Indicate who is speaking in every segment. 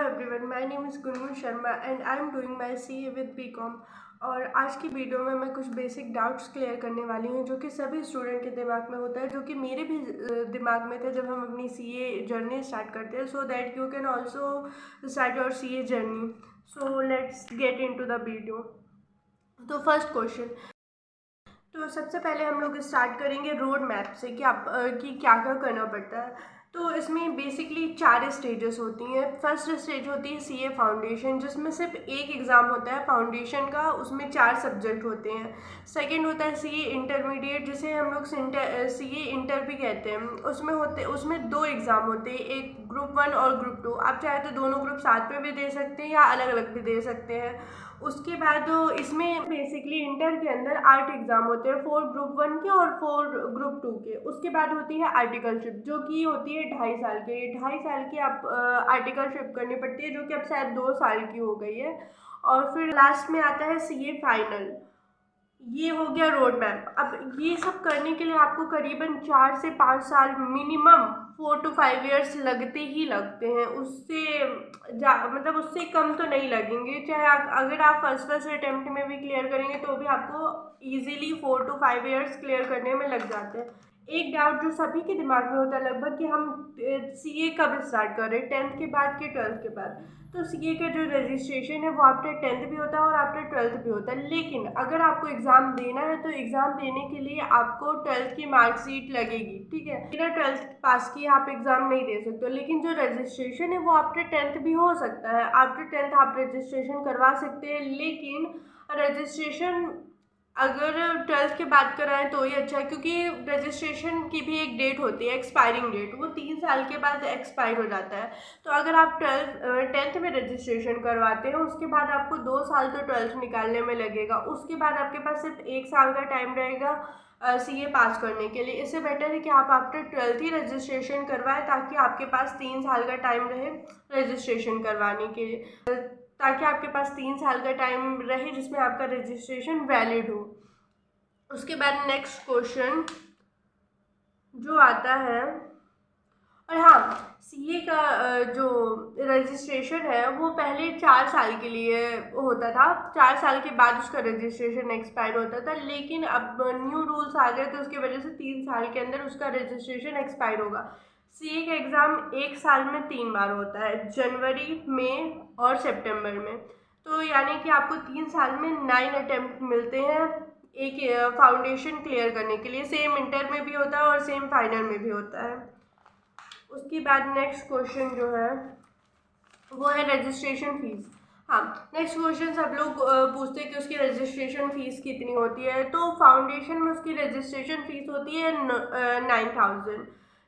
Speaker 1: everyone, my name is Gungun Sharma and I am doing my CA with BCom। और आज की video में मैं कुछ बेसिक डाउट्स क्लियर करने वाली हूँ जो कि सभी स्टूडेंट के दिमाग में होता है, जो कि मेरे भी दिमाग में थे जब हम अपनी CA जर्नी स्टार्ट करते हैं, so that you can also start your CA journey. So let's get into the video. तो फर्स्ट क्वेश्चन, तो सबसे पहले हम लोग स्टार्ट करेंगे रोड मैप से कि आप क्या क्या करना पड़ता है। तो इसमें बेसिकली 4 स्टेजेस होती हैं। फर्स्ट स्टेज होती है CA फाउंडेशन, जिसमें सिर्फ एक एग्ज़ाम होता है फाउंडेशन का, उसमें 4 सब्जेक्ट होते हैं। सेकंड होता है CA इंटरमीडिएट, जिसे हम लोग CA इंटर भी कहते हैं। उसमें 2 एग्ज़ाम होते हैं, एक ग्रुप 1 और ग्रुप 2। आप चाहे तो दोनों ग्रुप साथ में भी दे सकते हैं या अलग अलग भी दे सकते हैं। उसके बाद इसमें बेसिकली इंटर के अंदर 8 एग्ज़ाम होते हैं, 4 ग्रुप 1 के और 4 ग्रुप 2 के। उसके बाद होती है आर्टिकलशिप, जो कि होती है 2.5 साल के। 2.5 साल की आप आर्टिकलशिप करनी पड़ती है, जो कि अब शायद 2 साल की हो गई है। और फिर लास्ट में आता है CA फाइनल। ये हो गया रोड मैप। अब ये सब करने के लिए आपको करीबन 4 से 5 साल, मिनिमम 4 to 5 ईयर्स लगते ही लगते हैं। मतलब उससे कम तो नहीं लगेंगे। चाहे अगर आप फर्स्ट अटेम्प्ट में भी क्लियर करेंगे तो भी आपको ईजिली 4 to 5 ईयर्स क्लियर करने में लग जाते हैं। एक डाउट जो सभी के दिमाग में होता है लगभग, कि हम CA कब स्टार्ट कर रहे हैं, 10th के बाद कि 12th के बाद। तो CA का जो रजिस्ट्रेशन है वो आफ्टर 10th भी होता है और आफ्टर 12th भी होता है। लेकिन अगर आपको एग्ज़ाम देना है तो एग्ज़ाम देने के लिए आपको 12th की मार्कशीट लगेगी, ठीक है। बिना 12th पास किए आप एग्ज़ाम नहीं दे सकते। लेकिन जो रजिस्ट्रेशन है वो आफ्टर 10th भी हो सकता है। आफ्टर 10th आप रजिस्ट्रेशन करवा सकते हैं, लेकिन रजिस्ट्रेशन अगर 12th के बाद कराएं तो ही अच्छा है, क्योंकि रजिस्ट्रेशन की भी एक डेट होती है, एक्सपायरिंग डेट। वो 3 साल के बाद एक्सपायर हो जाता है। तो अगर आप 10th में रजिस्ट्रेशन करवाते हैं, उसके बाद आपको 2 साल तो 12th निकालने में लगेगा। उसके बाद आपके पास सिर्फ 1 साल का टाइम रहेगा CA पास करने के लिए। इससे बेटर है कि आप आफ्टर 12th ही रजिस्ट्रेशन करवाएं, ताकि आपके पास 3 साल का टाइम रहे रजिस्ट्रेशन करवाने के लिए, ताकि आपके पास 3 साल का टाइम रहे जिसमें आपका रजिस्ट्रेशन वैलिड हो। उसके बाद नेक्स्ट क्वेश्चन जो आता है, और हाँ, CA का जो रजिस्ट्रेशन है वो पहले 4 साल के लिए होता था। 4 साल के बाद उसका रजिस्ट्रेशन एक्सपायर होता था, लेकिन अब न्यू रूल्स आ गए तो उसकी वजह से 3 साल के अंदर उसका रजिस्ट्रेशन एक्सपायर होगा। CA का एग्ज़ाम 1 साल में 3 बार होता है, जनवरी, मई और सितंबर में। तो यानी कि आपको 3 साल में 9 अटेम्प्ट मिलते हैं एक फाउंडेशन क्लियर करने के लिए। सेम इंटर में भी होता है और सेम फाइनल में भी होता है। उसके बाद नेक्स्ट क्वेश्चन जो है वो है रजिस्ट्रेशन फ़ीस। हाँ, नेक्स्ट क्वेश्चन सब लोग पूछते हैं कि उसकी रजिस्ट्रेशन फ़ीस कितनी होती है। तो फाउंडेशन में उसकी रजिस्ट्रेशन फ़ीस होती है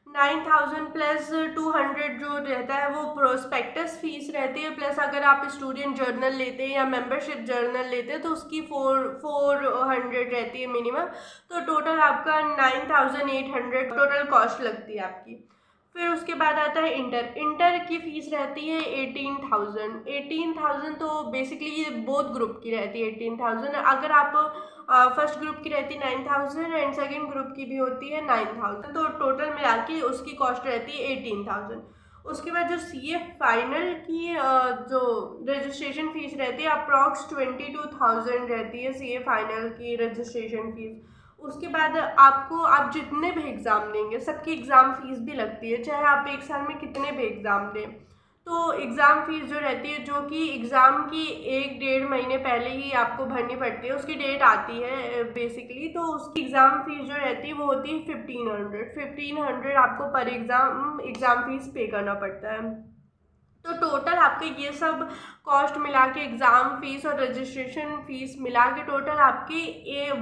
Speaker 1: 9,000 प्लस 200 जो रहता है वो प्रोस्पेक्टस फीस रहती है, प्लस अगर आप स्टूडेंट जर्नल लेते हैं या मेंबरशिप जर्नल लेते हैं तो उसकी 400 रहती है मिनिमम। तो टोटल आपका 9,800 टोटल कॉस्ट लगती है आपकी। फिर उसके बाद आता है इंटर की फ़ीस रहती है 18,000। तो बेसिकली ये बोथ ग्रुप की रहती है 18,000। अगर आप फर्स्ट ग्रुप की रहती है 9,000 एंड सेकंड ग्रुप की भी होती है 9,000, तो टोटल मिला के उसकी कॉस्ट रहती है 18,000। उसके बाद जो CA फाइनल की जो रजिस्ट्रेशन फ़ीस रहती है अप्रॉक्स 22,000 रहती है CA फाइनल की रजिस्ट्रेशन फ़ीस। उसके बाद आप जितने भी एग्ज़ाम देंगे सबकी एग्ज़ाम फ़ीस भी लगती है, चाहे आप 1 साल में कितने भी एग्ज़ाम दें। तो एग्ज़ाम फ़ीस जो रहती है, जो कि एग्ज़ाम की 1-1.5 महीने पहले ही आपको भरनी पड़ती है, उसकी डेट आती है बेसिकली। तो उसकी एग्ज़ाम फ़ीस जो रहती है वो होती है 1,500 आपको पर एग्ज़ाम फ़ीस पे करना पड़ता है। तो टोटल आपके ये सब कॉस्ट मिला के, एग्ज़ाम फ़ीस और रजिस्ट्रेशन फ़ीस मिला के टोटल आपके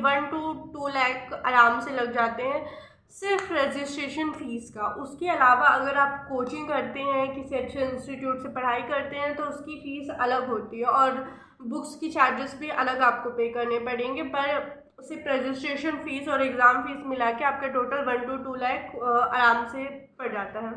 Speaker 1: 1 to 2 लाख आराम से लग जाते हैं सिर्फ रजिस्ट्रेशन फ़ीस का। उसके अलावा अगर आप कोचिंग करते हैं, किसी अच्छे इंस्टीट्यूट से पढ़ाई करते हैं, तो उसकी फ़ीस अलग होती है और बुक्स की चार्जेस भी अलग आपको पे करने पड़ेंगे। पर सिर्फ रजिस्ट्रेशन फ़ीस और एग्ज़ाम फ़ीस मिला के आपका टोटल 1 to 2 लाख आराम से पड़ जाता है।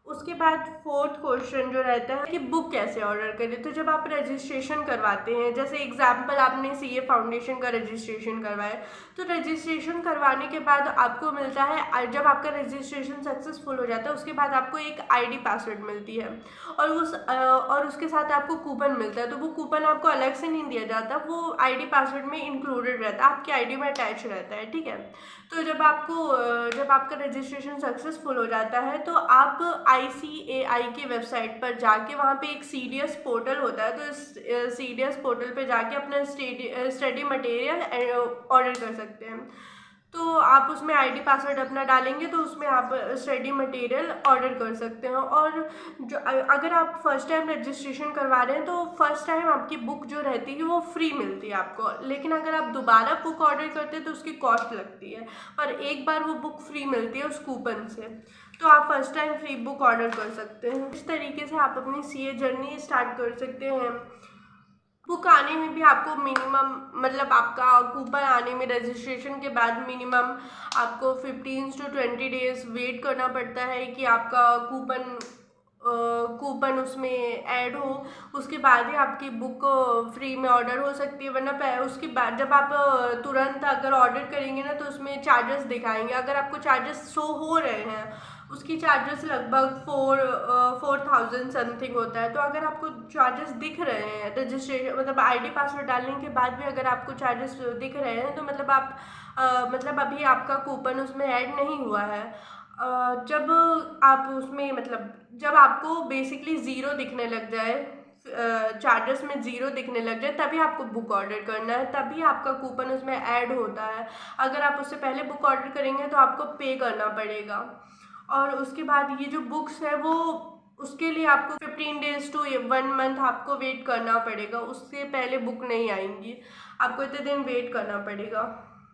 Speaker 1: उसके बाद फोर्थ क्वेश्चन जो रहता है कि बुक कैसे ऑर्डर करें। तो जब आप रजिस्ट्रेशन करवाते हैं, जैसे एग्जांपल आपने सीए फाउंडेशन का रजिस्ट्रेशन करवाया, तो रजिस्ट्रेशन करवाने के बाद आपको मिलता है, जब आपका रजिस्ट्रेशन सक्सेसफुल हो जाता है उसके बाद आपको एक आईडी पासवर्ड मिलती है और उसके साथ आपको कूपन मिलता है। तो वो कूपन आपको अलग से नहीं दिया जाता, वो आईडी पासवर्ड में इंक्लूडेड रहता है, आपकी आईडी में अटैच रहता है, ठीक है। तो जब आपका रजिस्ट्रेशन सक्सेसफुल हो जाता है तो आप ICAI की वेबसाइट पर जाके वहाँ पे एक CDS पोर्टल होता है, तो इस CDS पोर्टल पे जाके अपना स्टडी मटेरियल ऑर्डर कर सकते हैं। तो आप उसमें आईडी पासवर्ड अपना डालेंगे तो उसमें आप स्टडी मटेरियल ऑर्डर कर सकते हैं। और जो अगर आप फर्स्ट टाइम रजिस्ट्रेशन करवा रहे हैं तो फर्स्ट टाइम आपकी बुक जो रहती है वो फ्री मिलती है आपको, लेकिन अगर आप दोबारा बुक ऑर्डर करते हैं तो उसकी कॉस्ट लगती है, पर एक बार वो बुक फ्री मिलती है उस कूपन से। तो आप first time free book order कर सकते हैं। इस तरीके से आप अपनी CA जर्नी स्टार्ट कर सकते हैं। बुक आने में भी आपको मिनिमम, मतलब आपका कूपन आने में रजिस्ट्रेशन के बाद मिनिमम आपको 15 to 20 डेज वेट करना पड़ता है कि आपका कूपन उसमें ऐड हो, उसके बाद ही आपकी बुक फ्री में ऑर्डर हो सकती है। वरना उसके बाद जब आप तुरंत अगर ऑर्डर करेंगे ना तो उसमें चार्जेस दिखाएंगे। अगर आपको चार्जेस शो हो रहे हैं, उसकी चार्जेस लगभग 4000 समथिंग होता है। तो अगर आपको चार्जेस दिख रहे हैं रजिस्ट्रेशन, मतलब आईडी पासवर्ड डालने के बाद भी अगर आपको चार्जेस दिख रहे हैं तो मतलब मतलब अभी आपका कूपन उसमें ऐड नहीं हुआ है। जब आप उसमें, मतलब जब आपको बेसिकली ज़ीरो दिखने लग जाए, चार्जेस में ज़ीरो दिखने लग जाए, तभी आपको बुक ऑर्डर करना है, तभी आपका कूपन उसमें ऐड होता है। अगर आप उससे पहले बुक ऑर्डर करेंगे तो आपको पे करना पड़ेगा। और उसके बाद ये जो बुक्स है वो, उसके लिए आपको 15 डेज to 1 मंथ आपको वेट करना पड़ेगा, उससे पहले बुक नहीं आएंगी, आपको इतने दिन वेट करना पड़ेगा।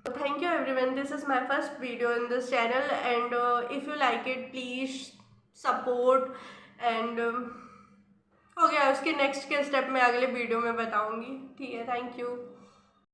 Speaker 1: Thank you everyone, this is my first video in this channel and if you like it please support and हो गया। उसके नेक्स्ट के स्टेप मैं अगले वीडियो में बताऊंगी, ठीक है। Thank you.